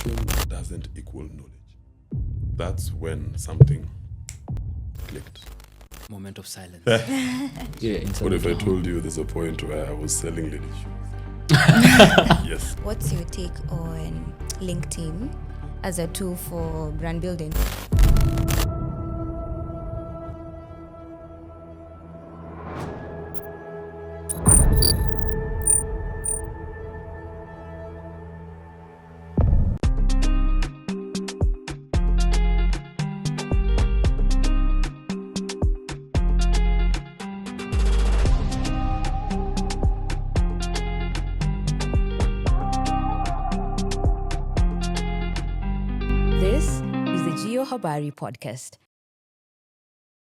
information doesn't equal knowledge. That's when something clicked. Moment of silence. What if I told you there's a point where I was selling ladies' shoes? Yes. What's your take on LinkedIn as a tool for brand building? This is the GeoHabari Podcast.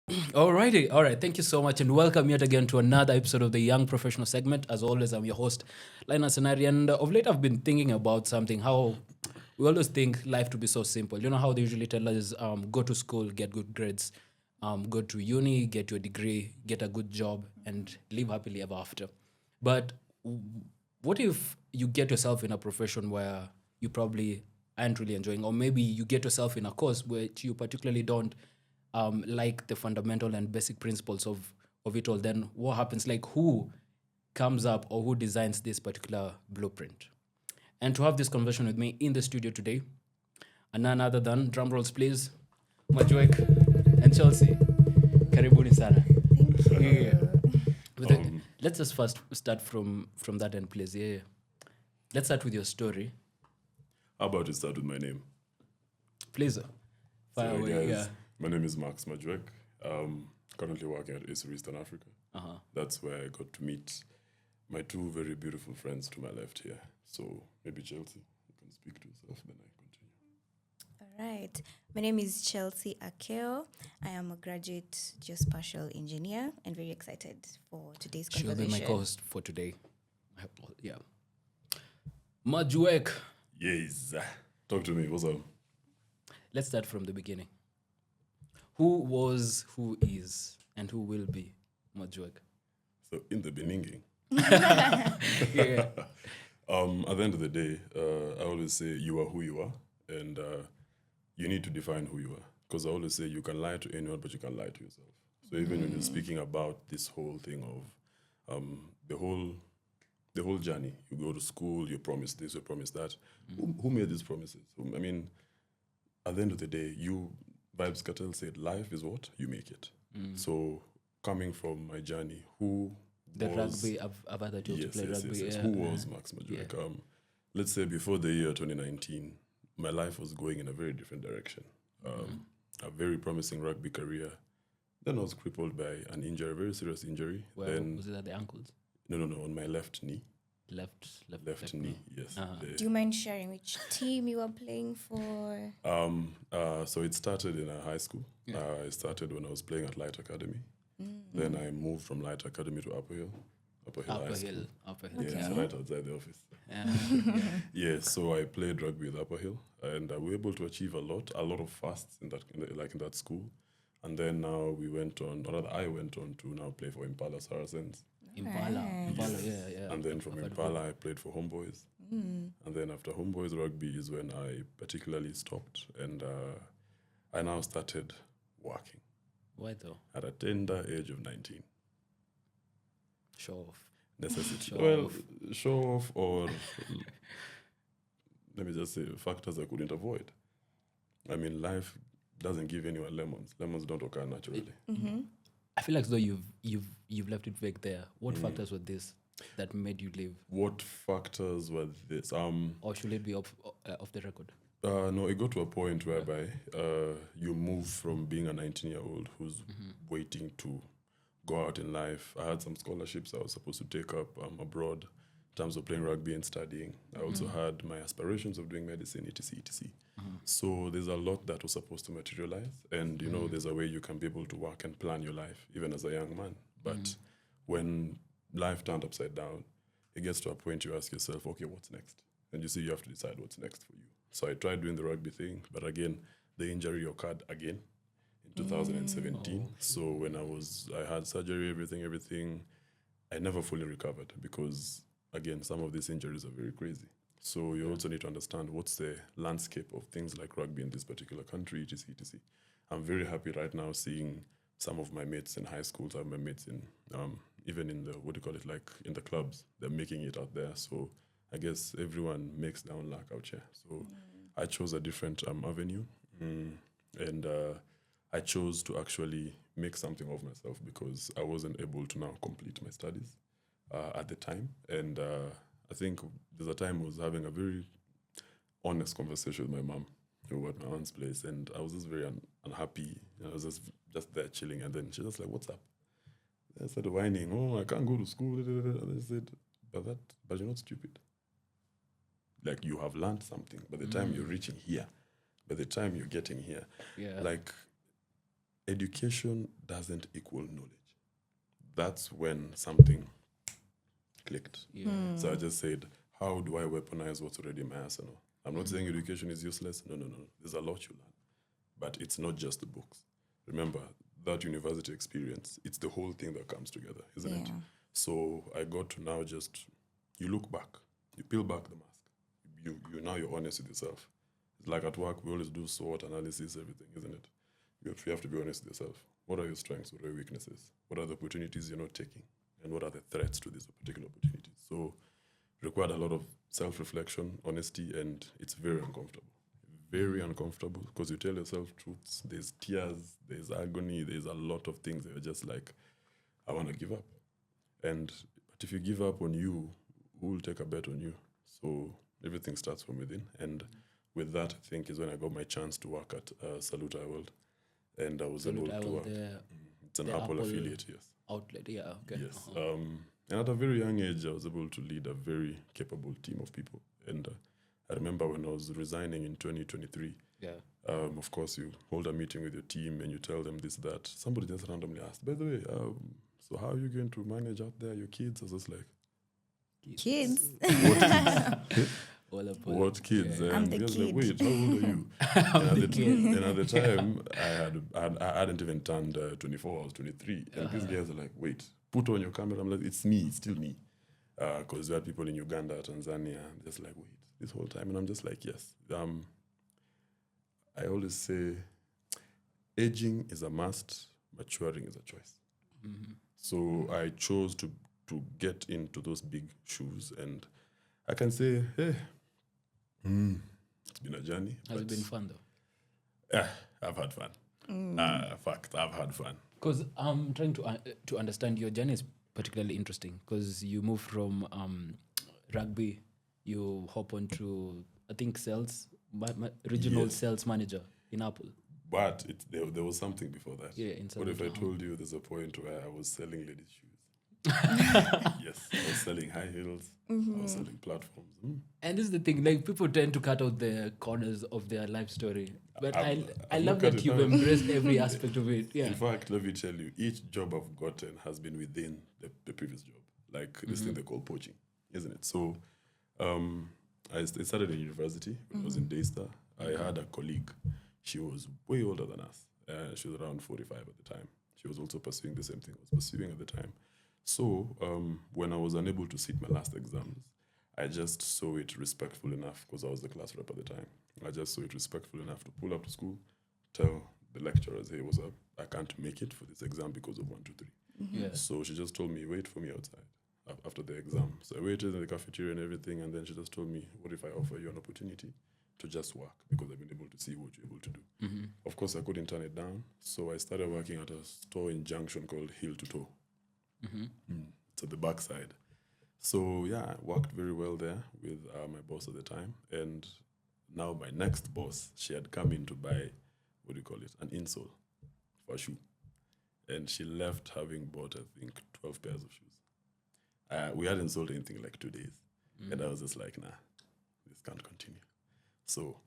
Alrighty, all right. Thank you so much, and welcome yet again to another episode of the Young Professional segment. As always, I'm your host, Linus and Chelsea, and of late I've been thinking about something. How we always think life to be so simple. You know how they usually tell us, go to school, get good grades, go to uni, get your degree, get a good job, and live happily ever after. But what if you get yourself in a profession where you probably aren't really enjoying, or maybe you get yourself in a course which you particularly don't like the fundamental and basic principles of it all? Then what happens? Like, who comes up or who designs this particular blueprint? And to have this conversation with me in the studio today, and none other than, drum rolls please, Majuek and Chelsea. Karibuni sana. Thank you. Yeah. But let's just first start from that end, please. Yeah. Let's start with your story, How about you start with my name? please. Fire So, away. guys, Yeah. my name is Majuek. Currently working at S3E10 Africa. Uh-huh. That's where I got to meet my two very beautiful friends to my left here. So maybe Chelsea, you can speak to yourself, then I continue. All right. My name is Chelsea Akeo. I am a graduate geospatial engineer and very excited for today's She'll conversation. be my co-host for today. Yeah. Majuek. Yes. Talk to me. What's up? Let's start from the beginning. Who was, who is, and who will be Majuek? So in the beginning, Yeah. at the end of the day, I always say you are who you are, and you need to define who you are. Because I always say you can lie to anyone, but you can lie to yourself. So even when you're speaking about this whole thing of the whole journey, you go to school, you promise this, you promise that. Who made these promises? I mean, at the end of the day, Vibes Cartel said, life is what? You make it. So coming from my journey, who The was... rugby, I've had a chance to play rugby. Yes. Yeah. Who was Max Majuek? Let's say before the year 2019, my life was going in a very different direction. A very promising rugby career. Then I was crippled by an injury, a very serious injury. Well, Then was it at the ankles? no, on my left knee. Left Knee, yes. Do you mind sharing which team you were playing for? So it started in a high school. I started when I was playing at Light Academy. Then I moved from Light Academy to Upper Hill High School. Upper Hill. Yeah, Okay. right outside the office. Yeah. Yeah, so I played rugby with Upper Hill, and we were able to achieve a lot of firsts in that school. And then now I went on to now play for Impala Saracens. Impala, yeah. And then from Impala, I played for Homeboys. And then after Homeboys rugby is when I particularly stopped, and I now started working Why though? at a tender age of 19. Show off. Necessity. Show off. Show off, or let me just say factors I couldn't avoid. I mean, life doesn't give anyone lemons. Lemons don't occur naturally. I feel like as though you've left it vague there. What factors were this that made you leave, What factors were this? or should it be off the record? No, it got to a point whereby you move from being a 19-year-old who's waiting to go out in life. I had some scholarships I was supposed to take up abroad in terms of playing rugby and studying. I also had my aspirations of doing medicine, etc. So there's a lot that was supposed to materialize. And, there's a way you can be able to work and plan your life, even as a young man. But when life turned upside down, it gets to a point you ask yourself, okay, what's next? And you see you have to decide what's next for you. So I tried doing the rugby thing, but again, the injury occurred again in 2017. So when I had surgery, everything, I never fully recovered because, again, some of these injuries are very crazy. So you also need to understand what's the landscape of things like rugby in this particular country, etc., etc. I'm very happy right now seeing some of my mates in high school, some of my mates in even in the like in the clubs, they're making it out there. So I guess everyone makes their own luck out here. So I chose a different avenue, and I chose to actually make something of myself because I wasn't able to now complete my studies at the time. And I think there's a time I was having a very honest conversation with my mom at my aunt's place, and I was just very unhappy. I was just there chilling, and then she was like, "What's up?" I started whining. "Oh, I can't go to school." And I said, "But you're not stupid. Like, you have learned something. By the time you're reaching here, by the time you're getting here, like, education doesn't equal knowledge." That's when something clicked. So I just said, how do I weaponize what's already in my arsenal? I'm not saying education is useless. No. There's a lot you learn. But it's not just the books. Remember, that university experience, it's the whole thing that comes together, isn't it? So I got to now just, you look back, you peel back the mask. You now you're honest with yourself. It's like at work, we always do SWOT analysis, everything, isn't it? You have to be honest with yourself. What are your strengths? What are your weaknesses? What are the opportunities you're not taking? And what are the threats to these particular opportunities? So it required a lot of self-reflection, honesty, and it's very uncomfortable. Very uncomfortable because you tell yourself truths. There's tears, there's agony, there's a lot of things that you're just like, I want to give up. But if you give up on you, who will take a bet on you? So everything starts from within. And with that, I think, is when I got my chance to work at Salute World. And I was able to work. It's an Apple affiliate, yes. Outlet, yeah, okay. Yes. And at a very young age, I was able to lead a very capable team of people. And I remember when I was resigning in 2023, of course, you hold a meeting with your team and you tell them this, that. Somebody just randomly asked, by the way, so how are you going to manage out there your kids? I was just like, Kids? What kids? What kids? I'm the was kid. like, wait, how old are you? And at the time, I hadn't even turned 24, I was 23. And these guys are like, wait, put on your camera. I'm like, it's me, it's still me. Because we had people in Uganda, Tanzania, just like, wait, this whole time. And I'm just like, yes. I always say, aging is a must, maturing is a choice. So I chose to get into those big shoes. And I can say, hey, it's been a journey. Has it been fun, though? I've had fun. Fact, I've had fun. Because I'm trying to understand your journey is particularly interesting because you move from rugby, you hop onto, I think, sales, regional sales manager in Apple. But there was something before that. Yeah, what if I told you there's a point where I was selling ladies' shoes? Yes, I was selling high heels. I was selling platforms. And this is the thing, like, people tend to cut out the corners of their life story. But I love that you've embraced every aspect of it. Yeah. In fact, let me tell you, each job I've gotten has been within the previous job. Like this thing they call poaching, isn't it? So I started in university when I was in Daystar. I had a colleague. She was way older than us. She was around 45 at the time. She was also pursuing the same thing I was pursuing at the time. So when I was unable to sit my last exams, I just saw it respectful enough, because I was the class rep at the time. I just saw it respectful enough to pull up to school, tell the lecturers, hey, what's up? I can't make it for this exam because of 1, 2, 3. Yeah. So she just told me, wait for me outside after the exam. So I waited in the cafeteria and everything, and then she just told me, what if I offer you an opportunity to just work, because I've been able to see what you're able to do. Of course, I couldn't turn it down, so I started working at a store in Junction called Heel to Toe. It's at the backside. So yeah, I worked very well there with my boss at the time, and now my next boss, she had come in to buy, an insole for a shoe. And she left having bought, I think, 12 pairs of shoes. We hadn't sold anything in like 2 days. And I was just like, nah, this can't continue. So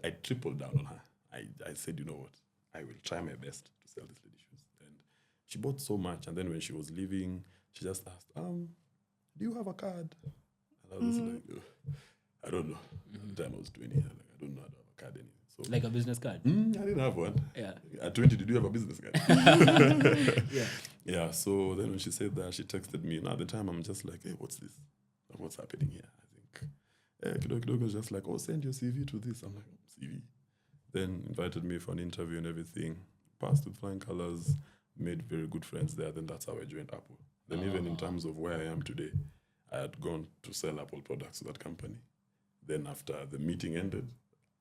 I tripled down on her. I said, you know what? I will try my best to sell this lady shoes. And she bought so much. And then when she was leaving, she just asked, do you have a card? And I was like, I don't know. At the time I was 20. I don't know how to have a card anymore. So, like a business card? I didn't have one. Yeah. At 20, did you have a business card? Yeah. Yeah, so then when she said that, she texted me. And at the time, I'm just like, hey, what's this? What's happening here? I think Kidogo was just like, oh, send your CV to this. I'm like, CV? Then invited me for an interview and everything. Passed with flying colors, made very good friends there. Then that's how I joined Apple. Then even in terms of where I am today, I had gone to sell Apple products to that company. Then after the meeting ended,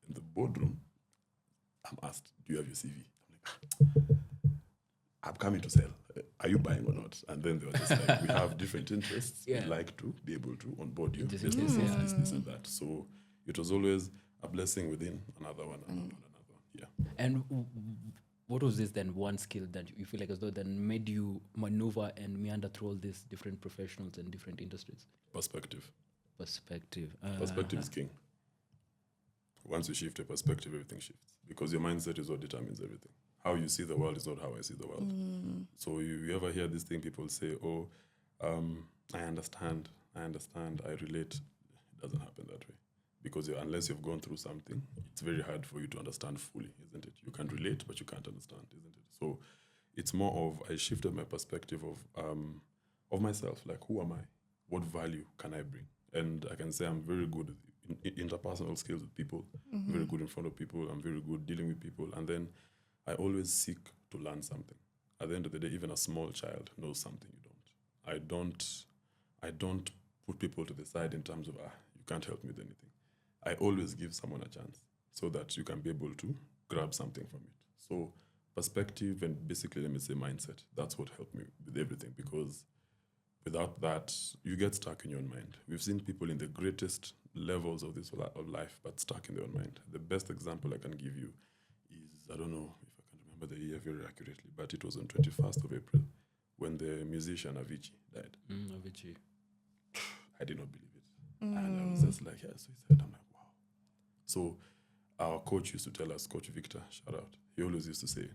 in the boardroom, I'm asked, do you have your CV? I'm like, I'm coming to sell. Are you buying or not? And then they were just like, we have different interests. We'd like to be able to onboard you. This, and that. So it was always a blessing within another one. Yeah. And what was this then one skill that you feel like as though then made you maneuver and meander through all these different professionals and different industries? Perspective. Perspective is king. Once you shift a perspective, everything shifts. Because your mindset is what determines everything. How you see the world is not how I see the world. So you ever hear this thing, people say, oh, I understand, I relate. It doesn't happen that way. Because unless you've gone through something, it's very hard for you to understand fully, isn't it? You can relate, but you can't understand, isn't it? So it's more of, I shifted my perspective of myself. Like, who am I? What value can I bring? And I can say I'm very good in interpersonal skills with people, very good in front of people, I'm very good dealing with people. And then I always seek to learn something. At the end of the day, even a small child knows something you don't. I don't put people to the side in terms of, you can't help me with anything. I always give someone a chance so that you can be able to grab something from it. So perspective and basically, let me say mindset, that's what helped me with everything, because without that, you get stuck in your own mind. We've seen people in the greatest levels of of life, but stuck in their own mind. The best example I can give you is, I don't know if I can remember the year very accurately, but it was on 21st of April when the musician Avicii died. Avicii. I did not believe it. And I was just like, yeah, so he said, I'm like, wow. So our coach used to tell us, Coach Victor, shout out, he always used to say,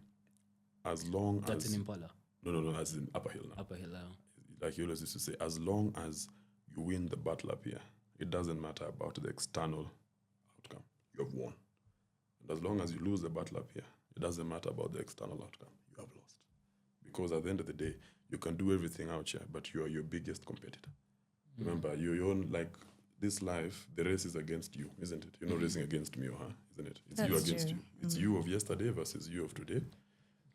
as long as... That's in Impala? No, as in Upper Hill now. Upper Hill, Like he always used to say, as long as you win the battle up here, it doesn't matter about the external outcome. You have won. And as long as you lose the battle up here, it doesn't matter about the external outcome. You have lost. Because at the end of the day, you can do everything out here, but you are your biggest competitor. Remember, you're your own, like, this life, the race is against you, isn't it? You're not racing against me or her, isn't it? It's That's you against true. you. It's you of yesterday versus you of today,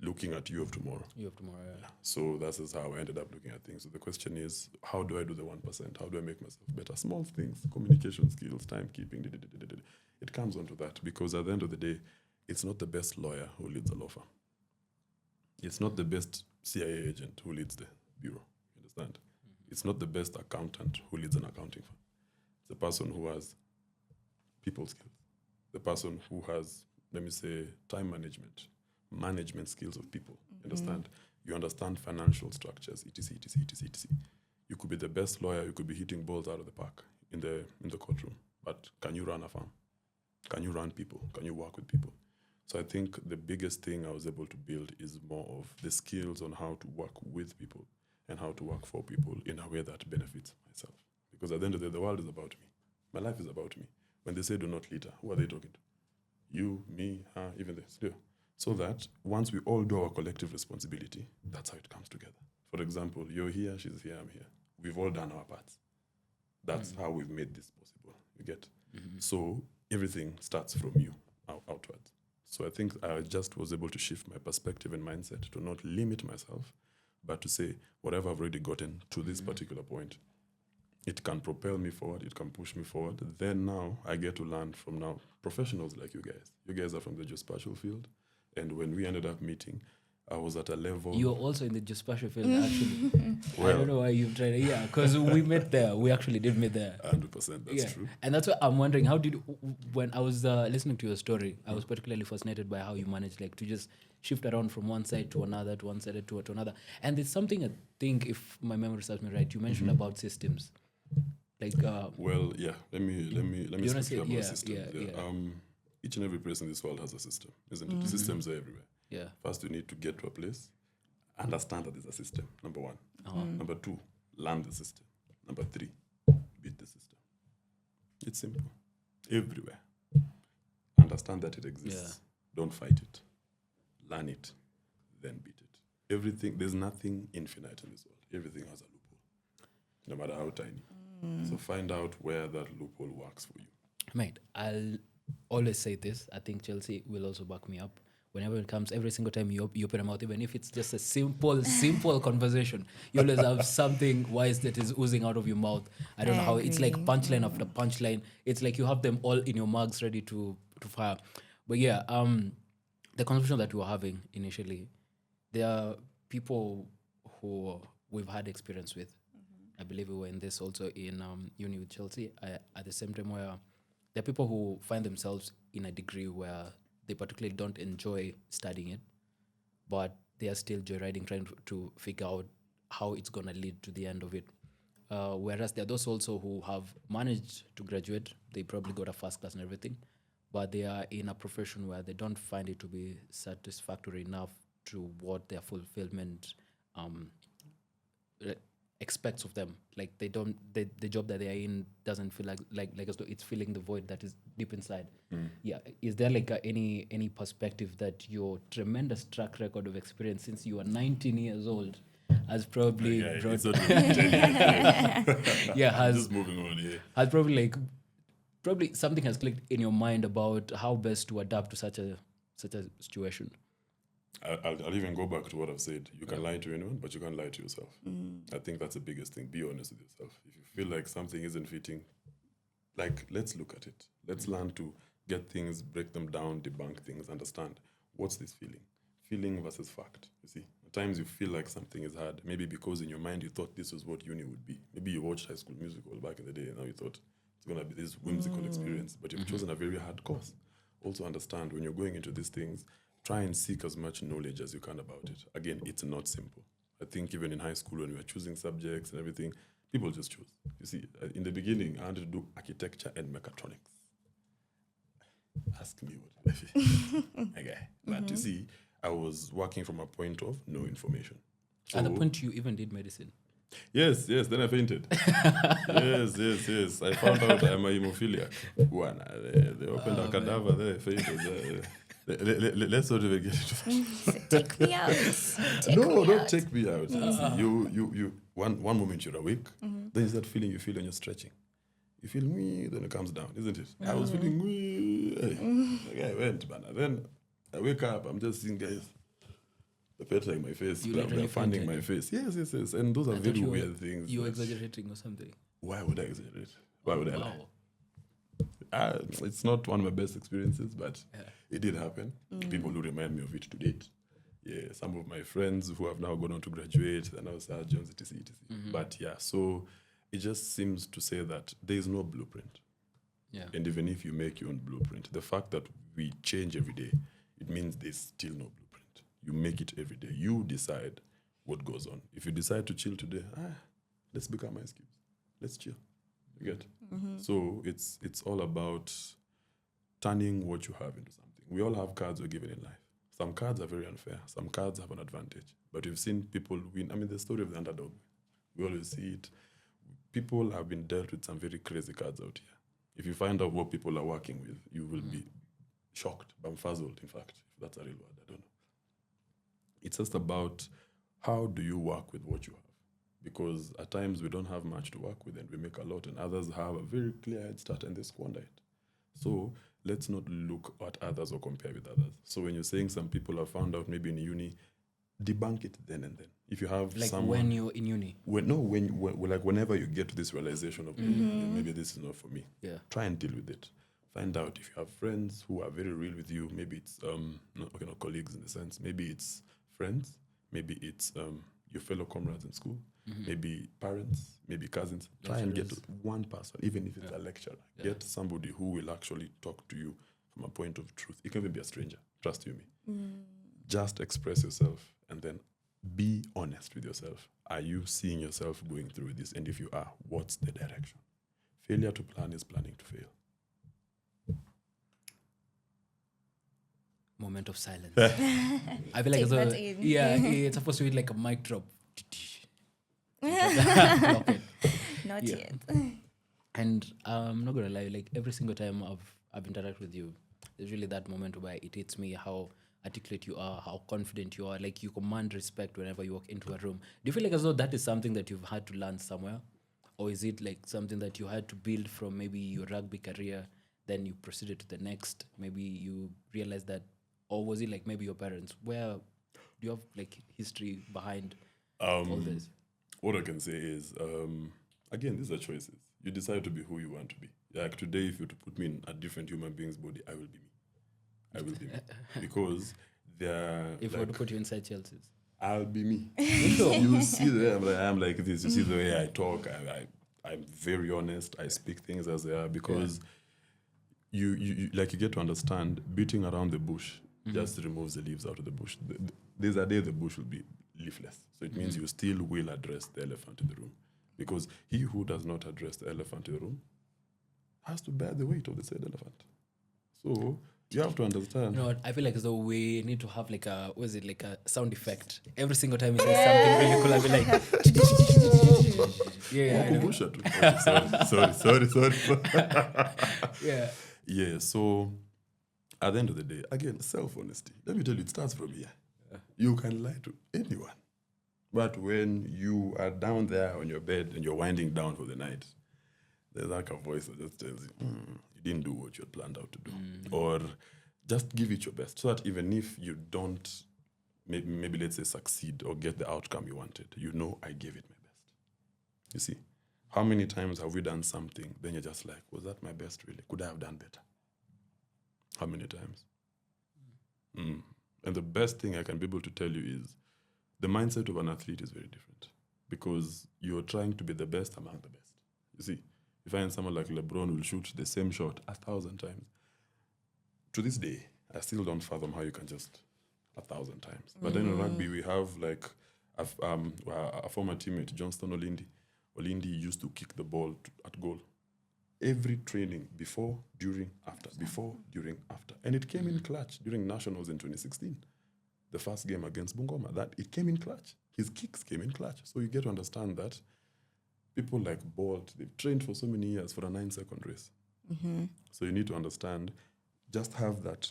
looking at you of tomorrow. You of tomorrow, yeah. So that's just how I ended up looking at things. So the question is, how do I do the 1%? How do I make myself better? Small things, communication skills, timekeeping, it comes onto that. Because at the end of the day, it's not the best lawyer who leads a law firm. It's not the best CIA agent who leads the bureau. You understand? It's not the best accountant who leads an accounting firm. It's the person who has people skills. The person who has, let me say, time management skills of people. Understand? You understand financial structures, etc. You could be the best lawyer, you could be hitting balls out of the park in the courtroom, but can you run a firm? Can you run people? Can you work with people? So I think the biggest thing I was able to build is more of the skills on how to work with people and how to work for people in a way that benefits myself. Because at the end of the day, the world is about me. My life is about me. When they say do not litter, who are they talking to? You, me, her, even this. Yeah. So that once we all do our collective responsibility, that's how it comes together. For example, you're here, she's here, I'm here. We've all done our parts. That's how we've made this possible. You get? So everything starts from you outwards. So I think I just was able to shift my perspective and mindset to not limit myself, but to say whatever I've already gotten to this particular point, it can propel me forward, it can push me forward. Then now I get to learn from now professionals like you guys. You guys are from the geospatial field. And when we ended up meeting, I was at a level... You're also in the geospatial field, actually. I don't know why you've tried it. Yeah, because we met there. We actually did meet there. 100%, that's true. And that's what I'm wondering. How did... When I was listening to your story, I was particularly fascinated by how you managed like to just shift around from one side to another, to one side to another. And there's something I think, if my memory serves me right, you mentioned about systems. Like... well, yeah. Let me speak to you about systems. Yeah. Each and every place in this world has a system, isn't it? Systems are everywhere. Yeah. First, you need to get to a place, understand that there's a system, number one. Number two, learn the system. Number three, beat the system. It's simple. Everywhere. Understand that it exists. Don't fight it. Learn it. Then beat it. Everything, there's nothing infinite in this world. Everything has a loophole, no matter how tiny. So find out where that loophole works for you. Mate, I'll always say this. I think Chelsea will also back me up. Whenever it comes, every single time you open your mouth, even if it's just a simple conversation, you always have something wise that is oozing out of your mouth. I don't know how it's like punchline after punchline. It's like you have them all in your mugs ready to fire. But yeah, the conversation that we were having initially, there are people who we've had experience with. I believe we were in this also in uni with Chelsea. At the same time, where there are people who find themselves in a degree where they particularly don't enjoy studying it, but they are still joyriding, trying to figure out how it's going to lead to the end of it. Whereas there are those also who have managed to graduate, they probably got a first class and everything, but they are in a profession where they don't find it to be satisfactory enough to what their fulfillment expects of them. Like they don't, the job that they are in doesn't feel like as though it's filling the void that is deep inside. Yeah, is there like any perspective that your tremendous track record of experience since you were 19 years old has probably brought? It's not really 10 Yeah, I'm just moving on here. has probably something has clicked in your mind about how best to adapt to such a situation. I'll even go back to what I've said. You can lie to anyone, but you can't lie to yourself. I think that's the biggest thing. Be honest with yourself. If you feel like something isn't fitting, like, let's look at it. Let's learn to get things, break them down, debunk things, understand what's this feeling. Feeling versus fact. You see, at times you feel like something is hard. Maybe because in your mind you thought this was what uni would be. Maybe you watched High School Musical back in the day and now you thought it's going to be this whimsical experience, but you've chosen a very hard course. Also understand when you're going into these things, try and seek as much knowledge as you can about it. Again, it's not simple. I think even in high school when we were choosing subjects and everything, people just choose. You see, in the beginning, I wanted to do architecture and mechatronics. Ask me what did I feel. Okay. But you see, I was working from a point of no information. So, At the point you even did medicine. Yes, then I fainted. yes. I found out I'm a hemophiliac. They opened a cadaver there, fainted. Let's not even get into that. Take me out. Don't take me out. You one moment you're awake, then you start feeling you feel when you're stretching. You feel me, then it comes down, isn't it? I was feeling me. Okay, I went, man. Then I wake up, I'm just seeing guys. They're petting my face, they're fanning my face. Yes. And those are very weird things. You're exaggerating or something. Why would I exaggerate? Why would I lie? It's not one of my best experiences, but it did happen. People who remind me of it to date. Yeah, some of my friends who have now gone on to graduate, they're now surgeons, etc. But yeah, so it just seems to say that there is no blueprint. Yeah. And even if you make your own blueprint, the fact that we change every day, it means there's still no blueprint. You make it every day. You decide what goes on. If you decide to chill today, let's become ice cubes. Let's chill. You get? So it's all about turning what you have into something. We all have cards we're given in life. Some cards are very unfair. Some cards have an advantage. But we've seen people win. I mean, the story of the underdog. We always see it. People have been dealt with some very crazy cards out here. If you find out what people are working with, you will be shocked, bamfuzzled, in fact, if that's a real word. I don't know. It's just about how do you work with what you have. Because at times we don't have much to work with and we make a lot, and others have a very clear head start and they squander it. So let's not look at others or compare with others. So when you're saying some people have found out maybe in uni, debunk it then and then. If you have like someone, when you're in uni. Whenever you get to this realization of maybe this is not for me, try and deal with it. Find out if you have friends who are very real with you. Maybe it's not colleagues in the sense. Maybe it's friends. Maybe it's your fellow comrades in school. Maybe parents. Maybe cousins. Try and get one person, even if it's a lecturer. Get somebody who will actually talk to you from a point of truth. It can even be a stranger. Trust you me. Just express yourself and then be honest with yourself. Are you seeing yourself going through this? And if you are, what's the direction? Failure to plan is planning to fail. Moment of silence. I feel like it's supposed to be like a mic drop. Not yet. And I'm not gonna lie, like every single time I've interacted with you, there's really that moment where it hits me how articulate you are, how confident you are, like you command respect whenever you walk into a room. Do you feel like as though that is something that you've had to learn somewhere? or is it like something that you had to build from maybe your rugby career, then you proceeded to the next? Maybe you realized that, or was it like maybe your parents? Where do you have like history behind all this? What I can say is, again, these are choices. You decide to be who you want to be. Like today, if you were to put me in a different human being's body, I will be me. I will be me. Because they're If I were to put you inside Chelsea's. I'll be me. You see the way I'm like this. You see the way I talk. I'm very honest. I speak things as they are because you like you get to understand beating around the bush just removes the leaves out of the bush. There's a day the bush will be leafless. So it means you still will address the elephant in the room. Because he who does not address the elephant in the room has to bear the weight of the said elephant. So you have to understand. You know what? I feel like as though we need to have like a sound effect. Every single time he says something really cool, I'll be like, Sorry. Yeah, so at the end of the day, again, self-honesty. Let me tell you, it starts from here. You can lie to anyone. But when you are down there on your bed and you're winding down for the night, there's like a voice that just tells you, you didn't do what you had planned out to do. Or just give it your best. So that even if you don't, maybe let's say succeed or get the outcome you wanted, you know I gave it my best. You see, how many times have we done something, then you're just like, was that my best really? Could I have done better? How many times? And the best thing I can be able to tell you is the mindset of an athlete is very different because you're trying to be the best among the best. You see, you find someone like LeBron will shoot the same shot 1,000 times. To this day, I still don't fathom how you can just 1,000 times. But then in rugby, we have like a former teammate, Johnston Olindi. Olindi used to kick the ball at goal. Every training, before, during, after, before, during, after. And it came in clutch during Nationals in 2016. The first game against Bungoma, that it came in clutch. His kicks came in clutch. So you get to understand that people like Bolt, they've trained for so many years for a 9-second race. So you need to understand, just have that,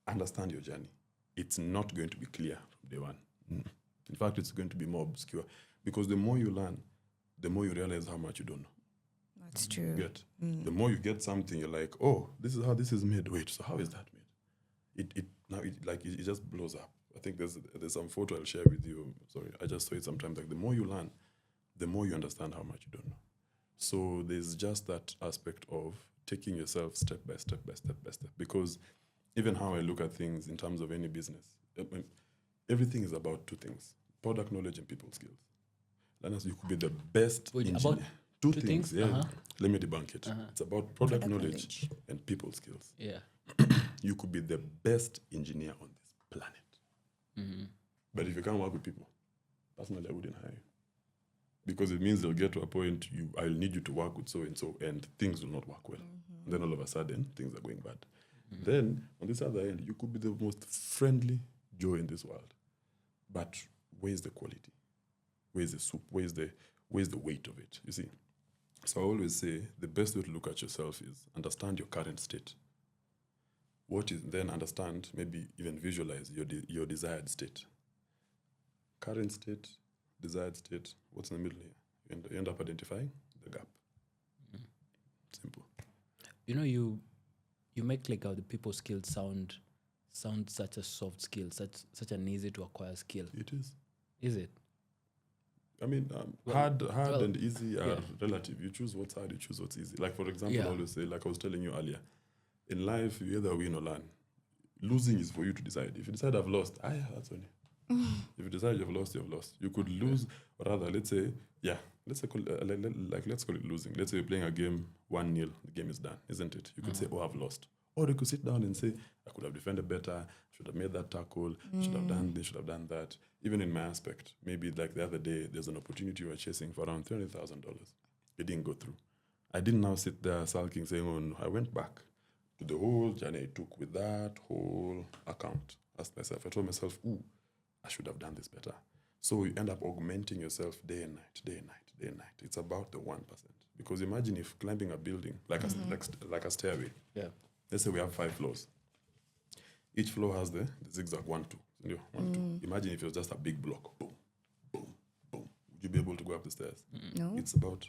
understand your journey. It's not going to be clear from day one. In fact, it's going to be more obscure because the more you learn, the more you realize how much you don't know. That's true. The more you get something, you're like, oh, this is how this is made. Wait, so how is that made? It just blows up. I think there's some photo I'll share with you. Sorry, I just saw it sometimes. Like the more you learn, the more you understand how much you don't know. So there's just that aspect of taking yourself step by step by step by step. Because even how I look at things in terms of any business, everything is about two things: product knowledge and people skills. Linus, you could be the best engineer. About two things. Yeah. Let me debunk it. It's about product knowledge and people skills. Yeah. You could be the best engineer on this planet. But if you can't work with people, personally, I wouldn't hire you. Because it means they'll get to a point, I'll need you to work with so-and-so, and things will not work well. And then all of a sudden, things are going bad. Then, on this other end, you could be the most friendly Joe in this world. But where's the quality? Where's the soup? Where's the weight of it? You see? So I always say, the best way to look at yourself is understand your current state. Then understand, maybe even visualize your desired state. Current state, desired state, what's in the middle here? You end up identifying the gap. Simple. You know, you make like how the people skills sound such a soft skill, such an easy to acquire skill. It is. Is it? I mean, hard and easy are relative. You choose what's hard, you choose what's easy. Like, for example, I always say, like I was telling you earlier, in life, you either win or learn. Losing is for you to decide. If you decide I've lost, that's on you. If you decide you've lost, you've lost. You could lose, or rather, let's call it losing. Let's say you're playing a game 1-0, the game is done, isn't it? You could say, I've lost. Or you could sit down and say, I could have defended better, should have made that tackle, should have done this, should have done that. Even in my aspect, maybe like the other day, there's an opportunity you were chasing for around $300,000. It didn't go through. I didn't now sit there sulking saying, oh no, I went back to the whole journey I took with that whole account. Asked myself, I told myself, I should have done this better. So you end up augmenting yourself day and night, day and night, day and night. It's about the 1%. Because imagine if climbing a building, like a stairway. Yeah. Let's say we have 5 floors. Each floor has the zigzag 1, 2. 1, 2. Imagine if it was just a big block. Boom, boom, boom. you'll be able to go up the stairs. No. It's about.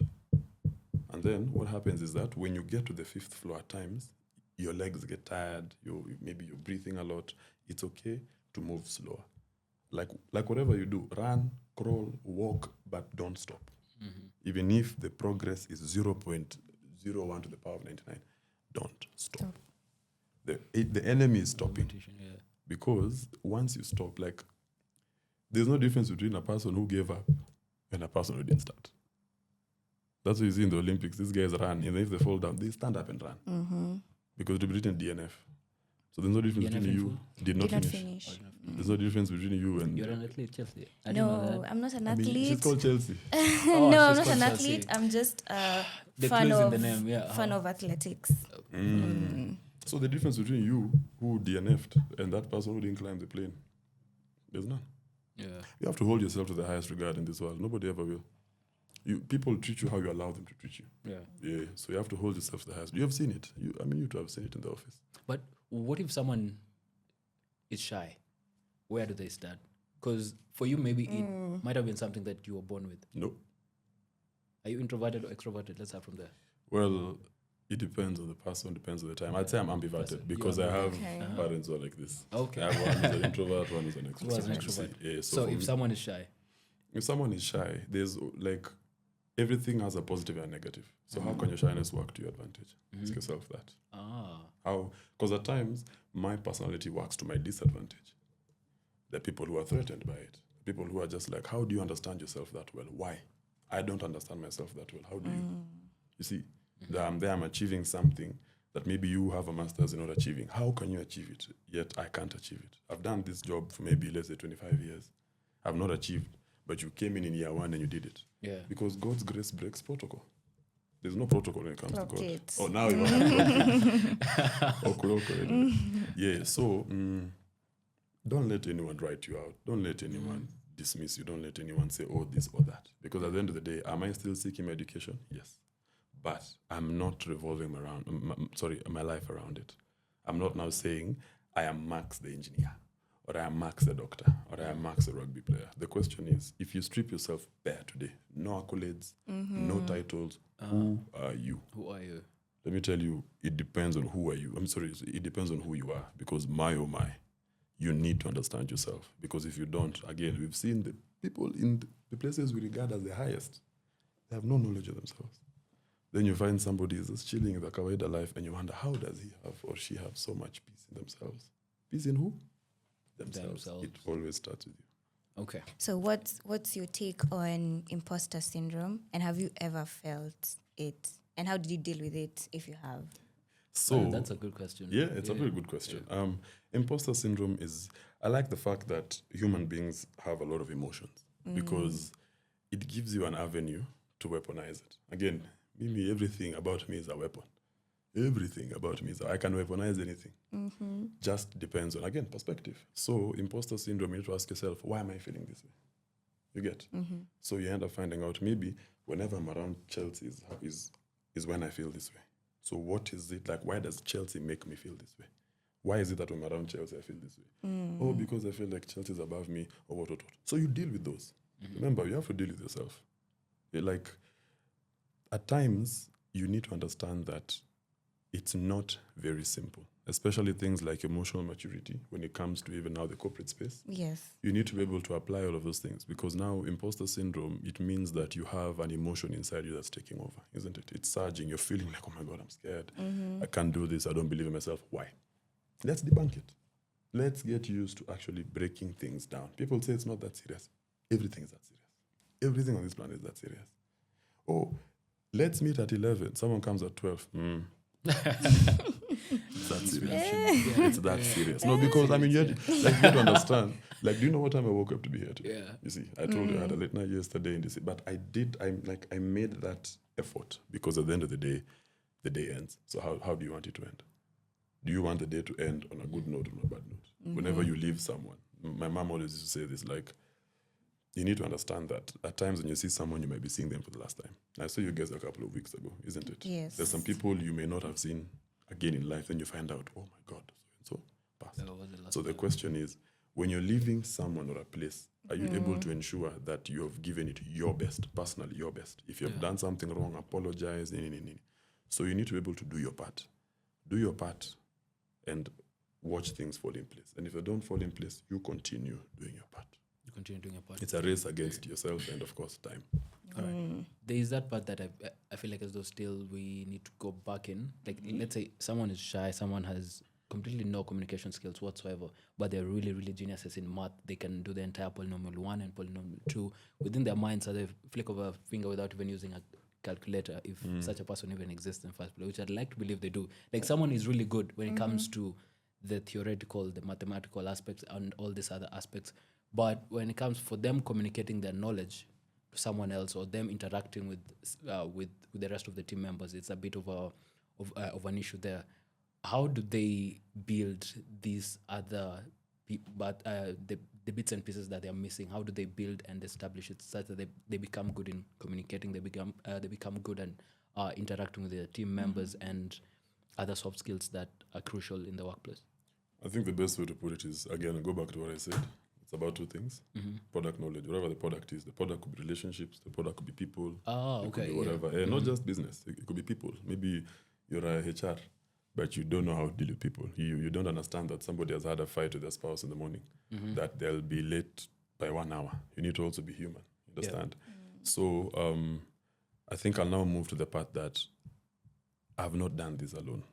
And then what happens is that when you get to the 5th floor at times, your legs get tired, maybe you're breathing a lot. It's okay to move slower. Like whatever you do, run, crawl, walk, but don't stop. Even if the progress is 0.01 to the power of 99, don't stop. The enemy is stopping. Because once you stop, like, there's no difference between a person who gave up and a person who didn't start. That's what you see in the Olympics. These guys run, and if they fall down, they stand up and run. Because they've written DNF. So there's no difference between you. Did not finish. There's no difference between you and... You're an athlete, Chelsea. No, I'm not an athlete. she's called Chelsea. No, I'm not an athlete. I'm just a The fan clues of, in the name, yeah. fan of athletics. So the difference between you, who DNF'd, and that person who didn't climb the plane, there's none. Yeah. You have to hold yourself to the highest regard in this world. Nobody ever will. People treat you how you allow them to treat you. Yeah. So you have to hold yourself to the highest. You have seen it. You two have seen it in the office. But what if someone is shy? Where do they start? Because for you, maybe it might have been something that you were born with. No. Are you introverted or extroverted? Let's start from there. Well, it depends on the person, depends on the time. I'd say I'm ambiverted because I have parents who are like this. Okay. I have one who's an introvert, one who's an extrovert. Who is an extrovert. Yeah, So if someone is shy? If someone is shy, there's like everything has a positive and negative. So how can your shyness work to your advantage? Ask yourself that. How? Because at times, my personality works to my disadvantage. There are people who are threatened by it. People who are just like, how do you understand yourself that well? Why? I don't understand myself that well. How do you? You see, I'm there, I'm achieving something that maybe you have a master's in not achieving. How can you achieve it? Yet I can't achieve it. I've done this job for maybe, let's say, 25 years. I've not achieved, but you came in year 1 and you did it. Yeah. Because God's grace breaks protocol. There's no protocol when it comes to God. It. Oh, now you want to Yeah, so don't let anyone write you out. Don't let anyone dismiss you. Don't let anyone say, oh, this or that. Because at the end of the day, am I still seeking my education? Yes. But I'm not revolving my life around it. I'm not now saying I am Max the engineer, or I am Max the doctor, or I am Max the rugby player. The question is, if you strip yourself bare today, no accolades, no titles, who are you? Who are you? Let me tell you, it depends on who are you. It depends on who you are. Because oh my, you need to understand yourself. Because if you don't, again, we've seen the people in the places we regard as the highest, they have no knowledge of themselves. Then you find somebody is just chilling in the kawaida life and you wonder, how does he have or she have so much peace in themselves? Peace in who? Themselves. It always starts with you. Okay. So what's your take on imposter syndrome, and have you ever felt it? And how did you deal with it if you have? So that's a good question. Yeah, it's a very good question. Yeah. Imposter syndrome is, I like the fact that human beings have a lot of emotions because it gives you an avenue to weaponize it. Again, Mimi, everything about me is a weapon. Everything about me is I can weaponize anything. Just depends on, again, perspective. So imposter syndrome, you need to ask yourself, why am I feeling this way? You get? So you end up finding out maybe whenever I'm around Chelsea is when I feel this way. So what is it like? Why does Chelsea make me feel this way? Why is it that when I'm around Chelsea I feel this way? Oh, because I feel like Chelsea is above me or what. So you deal with those. Remember, you have to deal with yourself. Like, at times, you need to understand that it's not very simple, especially things like emotional maturity when it comes to even now the corporate space. Yes. You need to be able to apply all of those things because now imposter syndrome, it means that you have an emotion inside you that's taking over, isn't it? It's surging. You're feeling like, oh my God, I'm scared. I can't do this. I don't believe in myself. Why? Let's debunk it. Let's get used to actually breaking things down. People say it's not that serious. Everything is that serious. Everything on this planet is that serious. Oh, let's meet at 11. Someone comes at 12. It's that serious. It's that serious. No, because I mean, you need to understand. Like, do you know what time I woke up to be here today? Yeah. You see, I told you I had a late night yesterday in this, but I made that effort because at the end of the day ends. So how do you want it to end? Do you want the day to end on a good note or on a bad note? Whenever you leave someone, my mom always used to say this, like, you need to understand that at times when you see someone, you might be seeing them for the last time. I saw you guys a couple of weeks ago, isn't it? Yes. There's some people you may not have seen again in life, then you find out, oh my God, so passed. So the question is, when you're leaving someone or a place, Are you able to ensure that you have given it your best, personally your best? If you have done something wrong, apologize. So you need to be able to do your part. Do your part and watch things fall in place. And if they don't fall in place, you continue doing your part. You continue doing your part. It's a race against yourself and, of course, time. All right. There is that part that I feel like as though still we need to go back in. Like, let's say someone is shy, someone has completely no communication skills whatsoever, but they're really, really geniuses in math. They can do the entire polynomial 1 and polynomial 2 within their minds at the flick of a finger without even using a calculator, if such a person even exists in first place, which I'd like to believe they do. Like, someone is really good when it comes to the theoretical, the mathematical aspects and all these other aspects. But when it comes for them communicating their knowledge to someone else or them interacting with the rest of the team members, it's a bit of an issue there. How do they build these other the bits and pieces that they're missing? How do they build and establish it such that they become good in communicating, they become good and interacting with their team members and other soft skills that are crucial in the workplace? I think the best way to put it is, again, go back to what I said. It's about two things. Product knowledge, whatever the product is. The product could be relationships, the product could be people. Oh, okay. Could be whatever. Not just business. It could be people. Maybe you're a HR, but you don't know how to deal with people. You don't understand that somebody has had a fight with their spouse in the morning, that they'll be late by 1 hour. You need to also be human. You understand? So I think I'll now move to the part that I've not done this alone.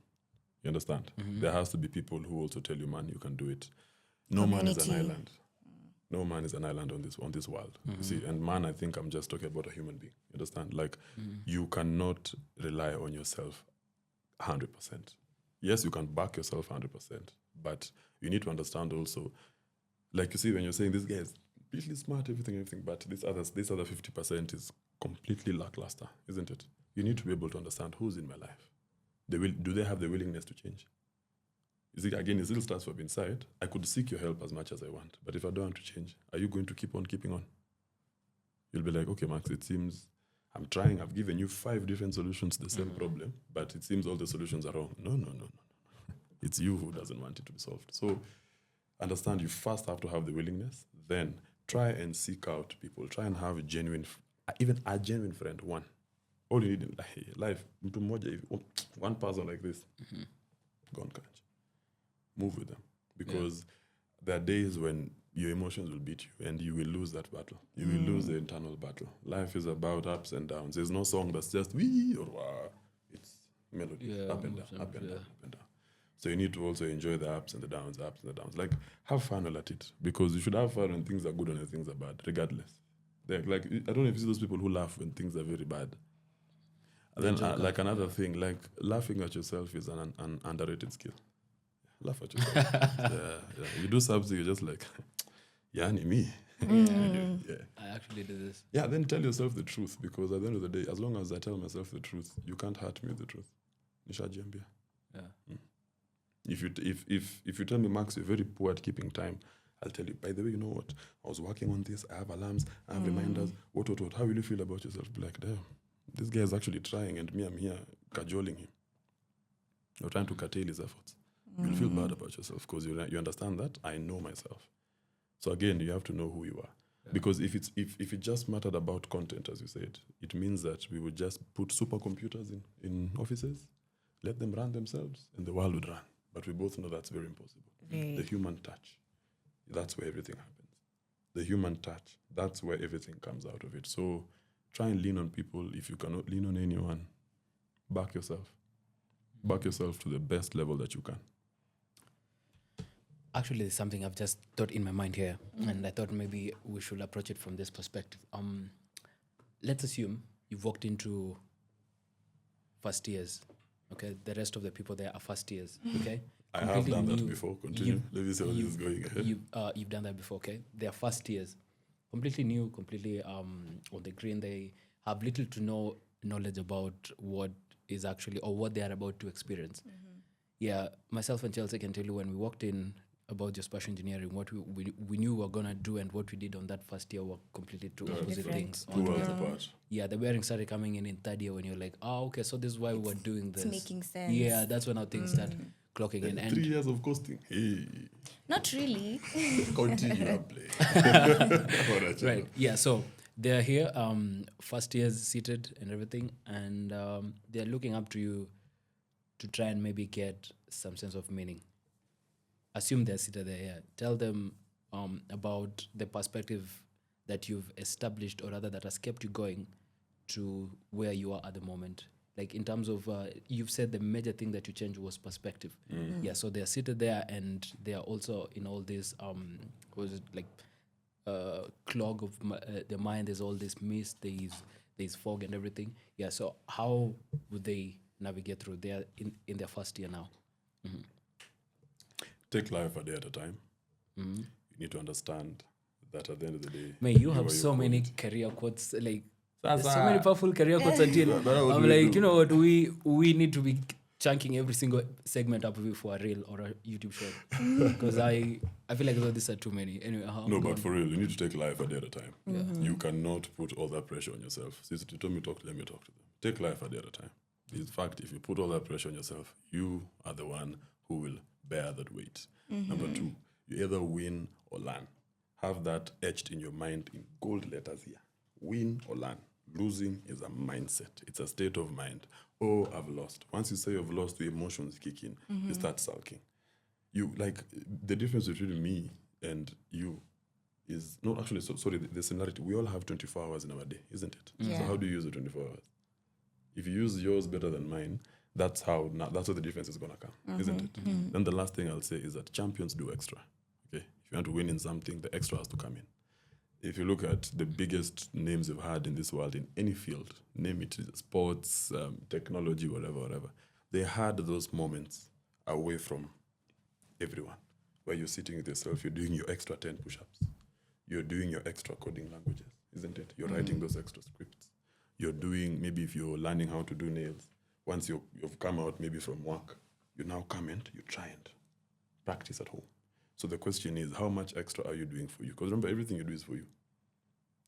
You understand? There has to be people who also tell you, man, you can do it. No man is an island. No man is an island on this world. You see, and man, I think I'm just talking about a human being. You understand? Like, you cannot rely on yourself 100%. Yes, you can back yourself 100%, but you need to understand also, like you see, when you're saying this guy is completely smart, everything, but this other 50% is completely lackluster, isn't it? You need to be able to understand who's in my life. Do they have the willingness to change? You see, again, it still starts from inside. I could seek your help as much as I want, but if I don't want to change, are you going to keep on keeping on? You'll be like, okay, Max, it seems I'm trying. I've given you 5 different solutions to the same problem, but it seems all the solutions are wrong. No. It's you who doesn't want it to be solved. So understand, you first have to have the willingness, then try and seek out people. Try and have even a genuine friend, one. All you need in life, one person like this, go and catch. Move with them. Because there are days when your emotions will beat you and you will lose that battle. You will lose the internal battle. Life is about ups and downs. There's no song that's just wee or wah. It's melody, up and down, up and down, up and down. So you need to also enjoy the ups and the downs, Like, have fun at it. Because you should have fun when things are good and when things are bad, regardless. Like, I don't know if you see those people who laugh when things are very bad. And then, like, another thing, like, laughing at yourself is an underrated skill. Laugh at yourself. You do something, you're just like, yani me. I actually did this. Yeah, then tell yourself the truth, because at the end of the day, as long as I tell myself the truth, you can't hurt me with the truth. Nishajiambia. Yeah. If you tell me, Max, you're very poor at keeping time, I'll tell you, by the way, you know what? I was working on this, I have alarms, I have reminders, what. How will you feel about yourself? Be like, damn, this guy is actually trying and me, I'm here cajoling him. You're trying to curtail his efforts. You'll feel bad about yourself because you understand that I know myself. So again, you have to know who you are. Yeah. Because if it just mattered about content, as you said, it means that we would just put supercomputers in offices, let them run themselves, and the world would run. But we both know that's very impossible. The human touch, that's where everything happens. The human touch, that's where everything comes out of it. So try and lean on people. If you cannot lean on anyone, back yourself. Back yourself to the best level that you can. Actually, there's something I've just thought in my mind here, and I thought maybe we should approach it from this perspective. Let's assume you've walked into first years, okay? The rest of the people there are first years, okay? I have done that before. Continue. Let me see how this is going ahead. You've done that before, okay? They are first years, completely new, completely on the green. They have little to no knowledge about what is actually, or what they are about to experience. Yeah, myself and Chelsea can tell you when we walked in about geospatial engineering, what we knew we were going to do and what we did on that first year were completely two opposite things. 2 hours apart. Yeah, the bearing started coming in third year when you're like, okay, so this is why we were doing this. It's making sense. Yeah, that's when our things start clocking in. 3 years of costing. Hey, Not really. continue your play. Right. Yeah. So they're here, first years seated and everything, and they're looking up to you to try and maybe get some sense of meaning. Assume they're seated there. Yeah. Tell them about the perspective that you've established, or rather that has kept you going to where you are at the moment. Like in terms of, you've said the major thing that you changed was perspective. Yeah, so they're seated there and they are also in all this, clog of the mind. There's all this mist, there's fog and everything. Yeah, so how would they navigate through? They are in their first year now. Take life a day at a time. You need to understand that at the end of the day, Man, you have are so your many code. career quotes, like That's so many powerful career quotes until what I'm we like, do. you know what, we need to be chunking every single segment up for a reel or a YouTube show. Because I feel like these are too many. Anyway, No, but for real, you need to take life a day at a time. You cannot put all that pressure on yourself. Since you told me talk, let me talk to them. Take life a day at a time. In fact, if you put all that pressure on yourself, you are the one who will bear that weight. Number 2, you either win or learn. Have that etched in your mind in gold letters here. Win or learn. Losing is a mindset. It's a state of mind. Oh, I've lost. Once you say you've lost, the emotions kick in. You start sulking. You like the difference between me and you is not actually the similarity. We all have 24 hours in our day, isn't it? Yeah. So how do you use the 24 hours? If you use yours better than mine, that's how the difference is gonna come, isn't it? Then the last thing I'll say is that champions do extra. Okay, if you want to win in something, the extra has to come in. If you look at the biggest names you've had in this world in any field, name it sports, technology, whatever, they had those moments away from everyone, where you're sitting with yourself, you're doing your extra 10 push-ups, you're doing your extra coding languages, isn't it? You're writing those extra scripts. You're doing, maybe if you're learning how to do nails, once you've come out maybe from work, you now come and you try and practice at home. So the question is, how much extra are you doing for you? Because remember, everything you do is for you.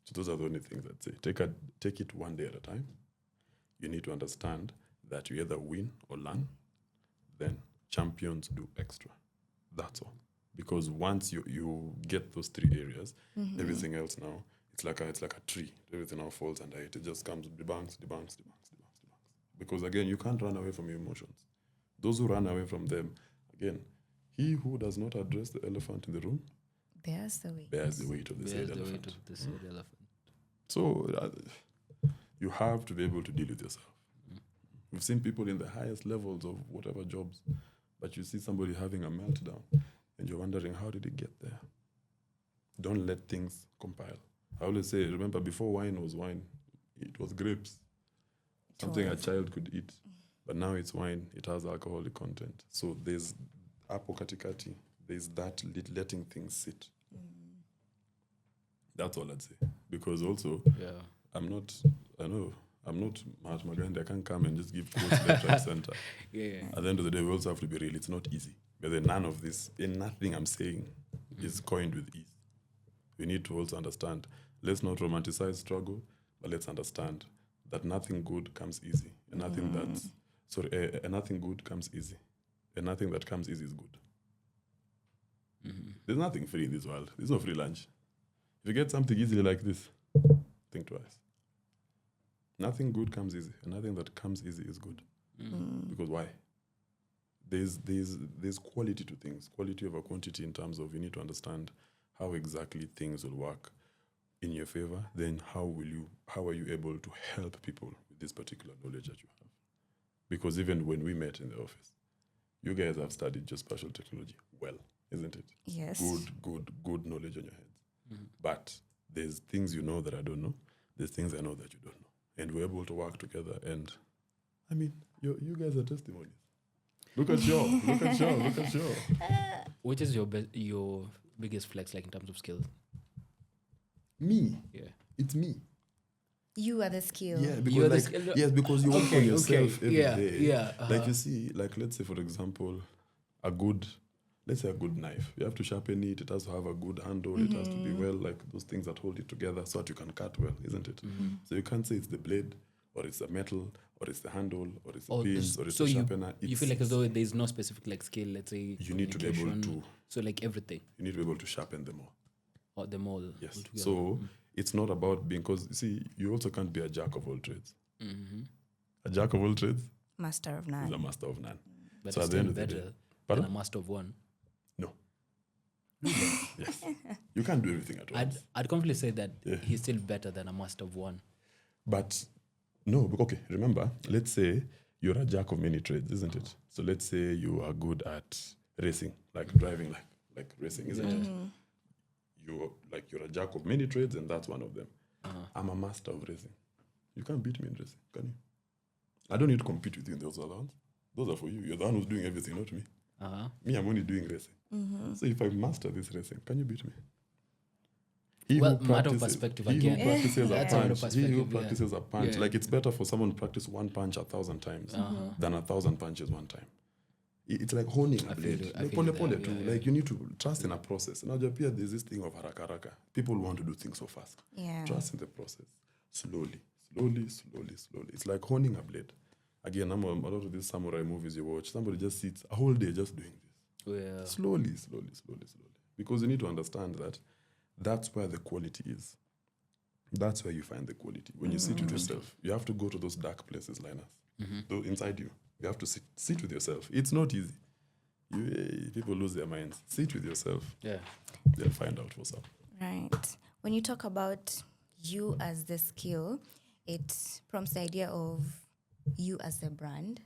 So those are the only things I'd say. Take it one day at a time. You need to understand that you either win or learn. Then champions do extra. That's all. Because once you get those 3 areas, everything else now, it's like a tree. Everything now falls under it. It just comes, debanks. Because again, you can't run away from your emotions. Those who run away from them, again, he who does not address the elephant in the room Bears the weight. bears the weight of the said elephant. elephant. So you have to be able to deal with yourself. We've seen people in the highest levels of whatever jobs, but you see somebody having a meltdown and you're wondering, how did it get there? Don't let things compile. I always say, remember, before wine was wine, it was grapes. Something a child could eat. But now it's wine, it has alcoholic content. So there's apo katikati, there's that letting things sit. That's all I'd say. Because also, I'm not Mahatma Gandhi. I can't come and just give quotes left, right, center. At the end of the day, we also have to be real. It's not easy. But then none of this, and nothing I'm saying is coined with ease. We need to also understand, let's not romanticize struggle, but let's understand that nothing good comes easy. And nothing nothing good comes easy. And nothing that comes easy is good. There's nothing free in this world. There's no free lunch. If you get something easily like this, think twice. Nothing good comes easy, and nothing that comes easy is good. Because why? There's quality to things, quality over quantity, in terms of you need to understand how exactly things will work in your favor. Then how are you able to help people with this particular knowledge that you have? Because even when we met in the office, you guys have studied geospatial technology well, isn't it? Yes. Good knowledge on your heads. But there's things you know that I don't know. There's things I know that you don't know. And we're able to work together. And I mean, you guys are testimonies. Look at Shaw. Which is your biggest flex, like in terms of skills? Me. Yeah. It's me. You are the skill. Yeah, You're the because skill- yes, because you work on yourself every Yeah, day. yeah, Like you see, like let's say for example, a good knife. You have to sharpen it. It has to have a good handle. It has to be well, like those things that hold it together so that you can cut well, isn't it? So you can't say it's the blade or it's the metal, or it's the handle, or it's the Or pins, or it's so the you sharpener. you feel like as though there's no specific like skill. Let's say You need to be able communication, to. So like everything You need to be able to sharpen them all. or them all. Yes. altogether. So it's not about being, because you see, you also can't be a jack of all trades. A jack of all trades Master of is none. a master of none. but so it's at the still end of the better day, than pardon? a master of one. No. Yes. You can't do everything at once. I'd confidently say that Yeah. he's still better than a master of one. But no, okay, remember, let's say you're a jack of many trades, isn't it? So let's say you are good at racing, like driving, like racing, isn't it? You're a jack of many trades, and that's one of them. I'm a master of racing. You can't beat me in racing, can you? I don't need to compete with you in those other ones. Those are for you. You're the one who's doing everything, not me. Me, I'm only doing racing. So if I master this racing, can you beat me? Well, matter of perspective he again. who practices a That's a matter of punch, he who perspective, yeah. practices a punch. Yeah. Like, it's better for someone to practice one punch 1,000 times than 1,000 punches one time. It's like honing a blade. you- I Like, feel you pole there, too. yeah. Like, you need to trust in a process. Now, Japan, there's this thing of haraka haraka. People want to do things so fast. Yeah. Trust in the process. Slowly. It's like honing a blade. Again, a lot of these samurai movies you watch, somebody just sits a whole day just doing this. Yeah. Slowly. Because you need to understand that that's where the quality is. That's where you find the quality. When you sit with yourself, you have to go to those dark places, Linus. Though inside you, you have to sit with yourself. It's not easy. People lose their minds. Sit with yourself. Yeah. They'll find out what's up. Right. When you talk about you as the skill, it prompts the idea of you as a brand,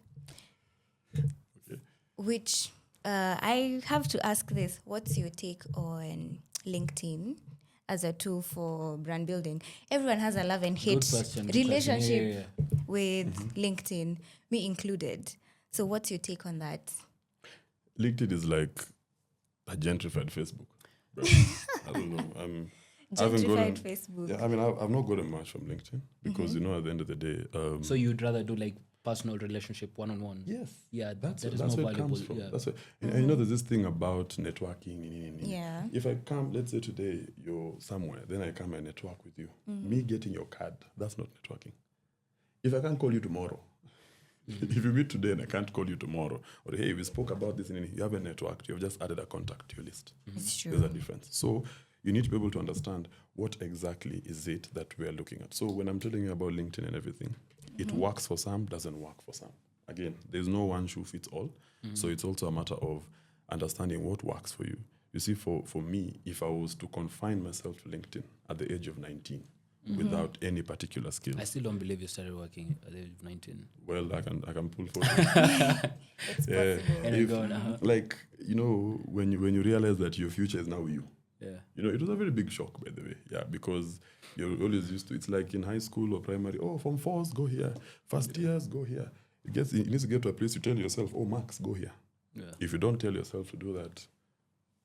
Okay. which I have to ask this. What's your take on LinkedIn as a tool for brand building? Everyone has a love and hate Good question. relationship Yeah. with LinkedIn, me included. So what's your take on that? LinkedIn is like a gentrified Facebook. Bro. I don't know. I haven't Gentrified gotten- Facebook. Yeah, I mean, I've not gotten much from LinkedIn because, at the end of the day, So you'd rather do like personal relationship one-on-one? yes, Yeah, that's that is where more it valuable. comes from. Yeah. That's where, and there's this thing about networking. Yeah. If I come, let's say today you're somewhere, then I come and network with you. Me getting your card, that's not networking. If I can't call you tomorrow, if you meet today and I can't call you tomorrow, or hey, we spoke about this, and you haven't networked, you've just added a contact to your list. It's There's a true. difference. So you need to be able to understand what exactly is it that we are looking at. So when I'm telling you about LinkedIn and everything, it works for some, doesn't work for some. Again, there's no one shoe fits all. So it's also a matter of understanding what works for you. You see, for me, if I was to confine myself to LinkedIn at the age of 19 without any particular skill, I still don't believe you started working at the age of 19. well, I can pull for It's Yeah. possible. And If- I'm going, like, when you realize that your future is now you. Yeah. It was a very big shock, by the way. Yeah, because you're always used to, it's like in high school or primary, Form 4s, go here. First years, go here. It needs to get to a place you tell yourself, Max, go here. Yeah. If you don't tell yourself to do that.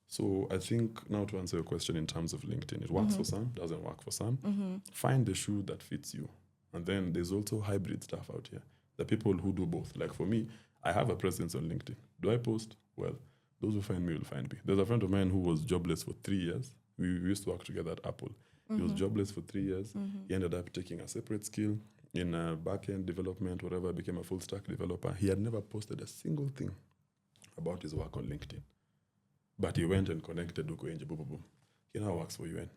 So I think now to answer your question in terms of LinkedIn, it works for some, doesn't work for some. Find the shoe that fits you. And then there's also hybrid stuff out here. The people who do both. Like for me, I have a presence on LinkedIn. Do I post? Well, those who find me will find me. There's a friend of mine who was jobless for 3 years. We used to work together at Apple. He was jobless for 3 years. He ended up taking a separate skill in back-end development, whatever, became a full-stack developer. He had never posted a single thing about his work on LinkedIn. But he went and connected with Koenje, boom, boom, boom. He now works for UN.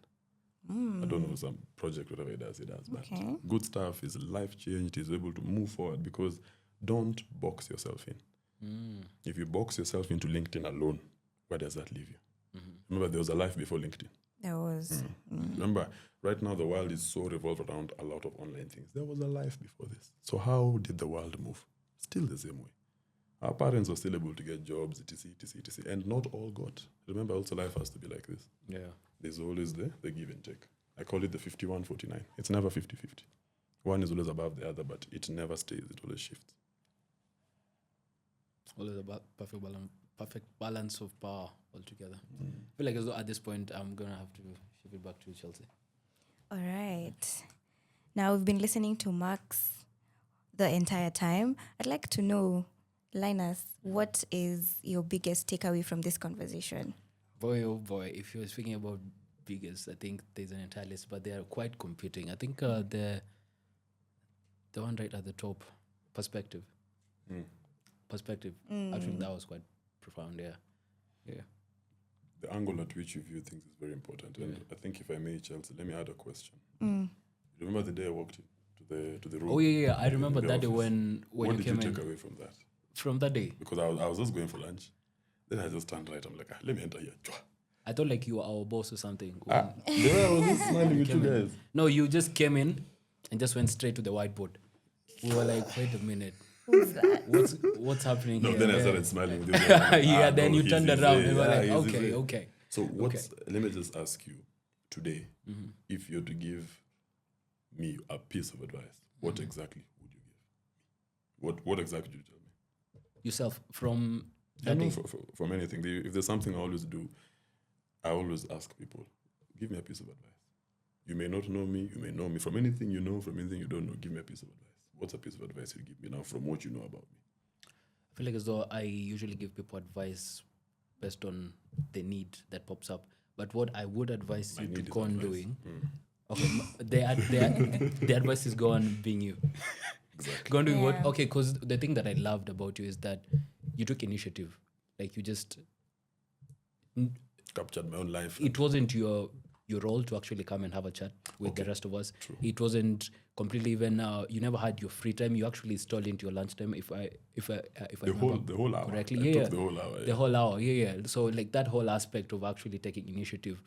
I don't know, some project, whatever he does. But Okay. good stuff. His life changed. He's able to move forward because don't box yourself in. If you box yourself into LinkedIn alone, where does that leave you? Remember, there was a life before LinkedIn. There was. Remember, right now the world is so revolved around a lot of online things. There was a life before this. So how did the world move? Still the same way. Our parents were still able to get jobs, etc. And not all got. Remember, also life has to be like this. Yeah. There's always the give and take. I call it the 51-49. It's never 50-50. One is always above the other, but it never stays. It always shifts. Always about perfect balance of power altogether. I feel like as though at this point I'm gonna have to shift it back to Chelsea. All right. Now we've been listening to Max the entire time. I'd like to know, Linus, what is your biggest takeaway from this conversation? Boy, oh boy, if you're speaking about biggest, I think there's an entire list, but they are quite competing. I think the The one right at the top, perspective. Perspective. Actually, that was quite profound. Yeah. The angle at which you view things is very important. And I think if I may, Chelsea, let me add a question. Remember the day I walked to the room? Oh yeah. I remember the that day office? when What you did came you in. take away from that? From that day, Because I was just going for lunch. Then I just turned right. I'm like, let me enter here. I thought like you were our boss or something. The way I was just smiling with you guys. No, you just came in and just went straight to the whiteboard. We were like, wait a minute. Who's that? What's happening No, here? then I started smiling with you guys. I'm like, Then no, you he's turned his around way. and were Yeah, like, he's his way. okay. So let me just ask you today, if you're to give me a piece of advice, what exactly would you give? What exactly would you tell me? Yourself from I that know day. from anything. If there's something I always do, I always ask people, give me a piece of advice. You may not know me, you may know me. From anything you know, from anything you don't know, give me a piece of advice. What's a piece of advice you give me now from what you know about me? I feel like as though I usually give people advice based on the need that pops up. But what I would advise you to go on doing, the advice is go on being you. Exactly. Go on doing what? Yeah. Okay, because the thing that I loved about you is that you took initiative. Like you just, Captured my own life. it wasn't your role to actually come and have a chat with the rest of us. True. It wasn't completely even. You never had your free time. You actually stole into your lunchtime. If I remember the whole hour. correctly, I yeah, took the whole hour. the whole hour, yeah. So like that whole aspect of actually taking initiative,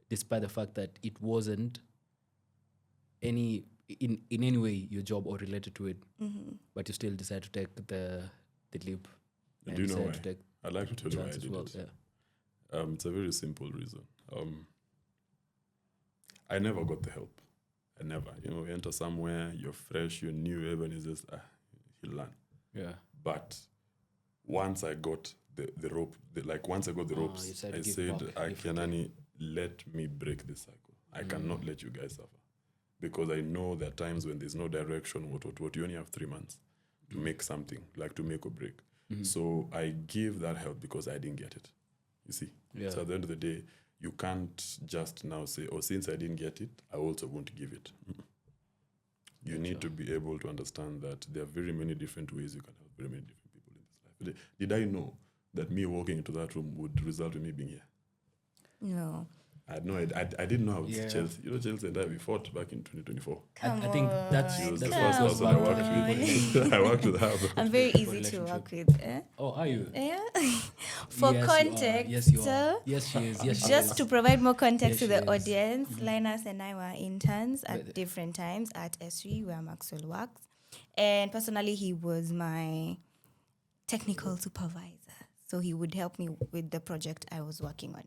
despite the fact that it wasn't in any way your job or related to it, but you still decided to take the leap. And do you know decided why? to take I'd like to tell you why I chance as did well. it. Yeah. It's a very simple reason. I never got the help. I never. You enter somewhere, you're fresh, you're new, everyone is just, he'll learn. Yeah. But once I got the rope, once I got the you ropes, said I give said, back Kianani, let me break this cycle. I cannot let you guys suffer. Because I know there are times when there's no direction, what, you only have 3 months to make something, like to make or break. So I gave that help because I didn't get it. You see? Yeah. So at the end of the day, you can't just now say, since I didn't get it, I also won't give it. You need to be able to understand that there are very many different ways you can help very many different people in this life. Did I know that me walking into that room would result in me being here? No. I had no idea. I didn't know how Yeah. Chelsea. Chelsea and I, we fought back in 2024. I think that's She was that's the what first goes person I back to worked the with. people. I worked with her. I'm very easy to Relationship. work with. Eh? Oh, are you? Yeah. For Yes, you are. context, Yes, you are. so Yes, she is. Yes, she just is. to provide more context Yes, to she the is. audience, Linus and I were interns at But- different times at S3, where Maxwell works. And personally, he was my technical supervisor. So he would help me with the project I was working on.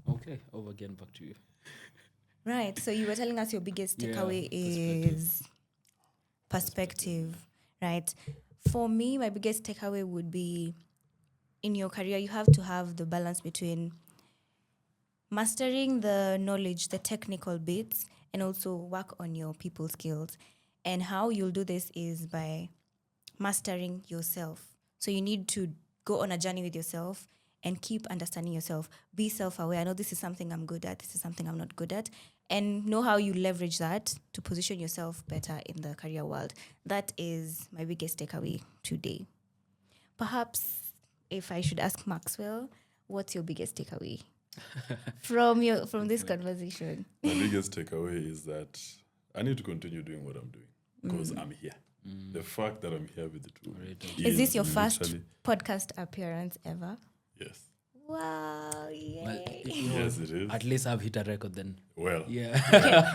Okay, over again, back to you. Right. So you were telling us your biggest Yeah, takeaway perspective. is perspective, right? For me, my biggest takeaway would be in your career, you have to have the balance between mastering the knowledge, the technical bits, and also work on your people skills. And how you'll do this is by mastering yourself. So you need to go on a journey with yourself and keep understanding yourself. Be self-aware. I know this is something I'm good at. This is something I'm not good at. And know how you leverage that to position yourself better in the career world. That is my biggest takeaway today. Perhaps if I should ask Maxwell, what's your biggest takeaway from this conversation? My biggest takeaway is that I need to continue doing what I'm doing because I'm here. The fact that I'm here with the two. Is this your first literally- podcast appearance ever? Yes. Wow, yay. Well, Yes, it is. At least I've hit a record then. Well, Yeah.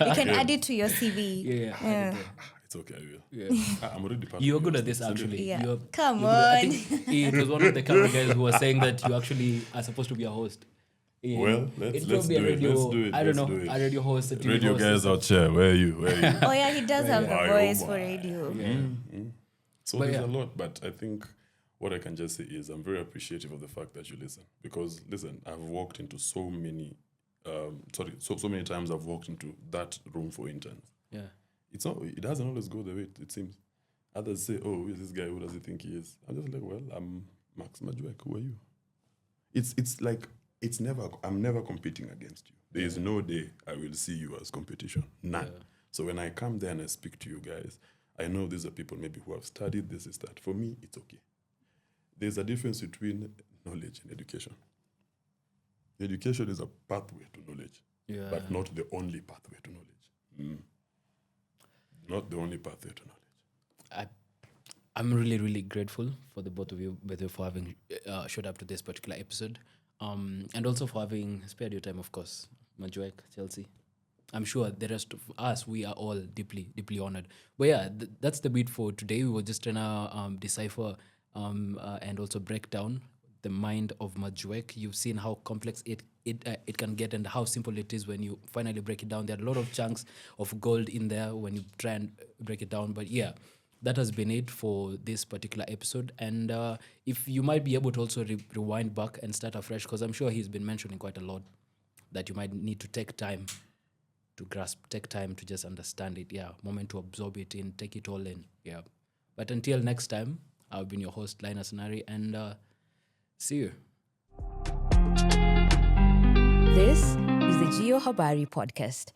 You can add it to your CV. Yeah. it's okay, I will. Yeah. I'm already part You're of good it. at this, Send it. actually. Yeah. you're Come good at- I on. think it was one of the camera guys who was saying that you actually are supposed to be a host. Yeah. Well, let's It'd do probably be a it. radio, Let's do it. I don't Let's know, do it. a radio host, a TV Radio host. guys out there, where are you? Where are you? Oh yeah, he does have Yeah. a voice Oh for my. radio. So But there's yeah. a lot, but I think what I can just say is I'm very appreciative of the fact that you listen. Because listen, I've walked into so many many times I've walked into that room for interns. Yeah. It doesn't always go the way it seems. Others say, "Oh, who is this guy? Who does he think he is?" I'm just like, "Well, I'm Max Majuek. Who are you?" It's like I'm never competing against you. There is no day I will see you as competition. None. Yeah. So when I come there and I speak to you guys, I know these are people maybe who have studied this is that. For me, it's okay. There's a difference between knowledge and education. Education is a pathway to knowledge, but not the only pathway to knowledge. Not the only pathway to knowledge. I'm really, really grateful for the both of you, for having showed up to this particular episode, and also for having spared your time, of course. Majuek, Chelsea. I'm sure the rest of us, we are all deeply, deeply honored. But yeah, that's the bit for today. We were just trying to decipher and also break down the mind of Majuek. You've seen how complex it can get and how simple it is when you finally break it down. There are a lot of chunks of gold in there when you try and break it down. But yeah, that has been it for this particular episode. And if you might be able to also rewind back and start afresh, because I'm sure he's been mentioning quite a lot that you might need to take time to grasp, take time to just understand it. Yeah, moment to absorb it in, take it all in. Yeah. But until next time, I've been your host, Linus and Chelsea, and see you. This is the GeoHabari Podcast.